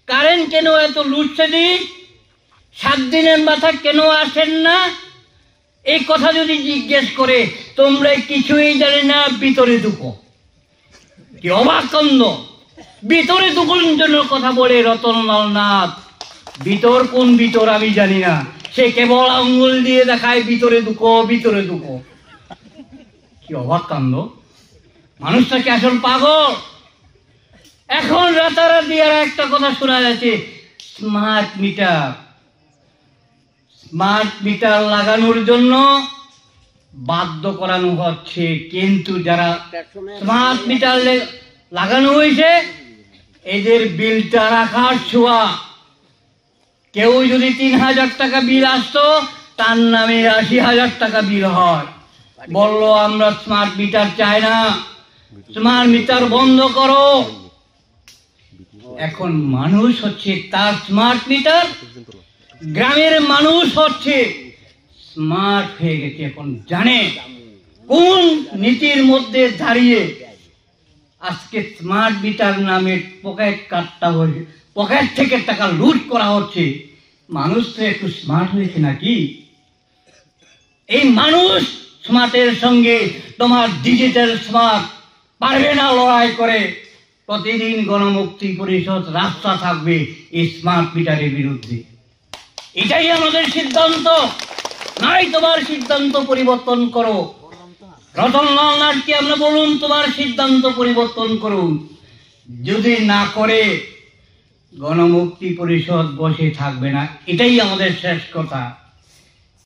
Current কেন এত load shedding, 7 দিনের মাথা কেন আসেন না, এই কথা যদি জিজ্ঞেস করে তোমরা কিছুই জানি না, ভিতরে ঢুকো। কি অবাক কাণ্ড! ভিতরে ঢুকুন জন্য কথা বলে রতনলাল নাথ। ভিতর কোন ভিতর আমি জানি না, সে কেবল আঙ্গুল দিয়ে দেখায় ভিতরে ঢুকো, ভিতরে ঢুকো। কি অবাক কাণ্ড! মানুষটা কি আসল পাগল? এখন রাতারাতি আর একটা কথা শোনা যাচ্ছে, স্মার্ট মিটার। স্মার্ট মিটার লাগানোর জন্য বাধ্য করানো হচ্ছে, কিন্তু যারা স্মার্ট মিটার লাগানো হয়েছে এদের বিলটা রাখার ছোঁয়া। কেউ যদি 3000 টাকা বিল আসতো, তার নামে 80,000 টাকা বিল হয়। বললো আমরা স্মার্ট মিটার চাই না, স্মার্ট মিটার বন্ধ করো। এখন মানুষ হচ্ছে তার স্মার্ট মিটার, গ্রামের মানুষ হচ্ছে স্মার্ট হয়ে গেছে। এখন জানে কোন নীতির মধ্যে দাঁড়িয়ে আজকে স্মার্ট মিটার নামে পকেট কাটটা হয়েছে, পকেট থেকে টাকা লুট করা হচ্ছে। মানুষ তো একটু স্মার্ট হয়েছে নাকি? এই মানুষ স্মার্টের সঙ্গে তোমার ডিজিটাল স্মার্ট পারবে না লড়াই করে। প্রতিদিন গণমুক্তি পরিষদ রাস্তা থাকবে এই স্মার্ট মিটারের বিরুদ্ধে। এটাই আমাদের সিদ্ধান্ত। নাই তোমার সিদ্ধান্ত পরিবর্তন করো। রতনলাল নাথকে আমরা বলুন তোমার সিদ্ধান্ত পরিবর্তন করুন। যদি না করে গণমুক্তি পরিষদ বসে থাকবে না, এটাই আমাদের শেষ কথা।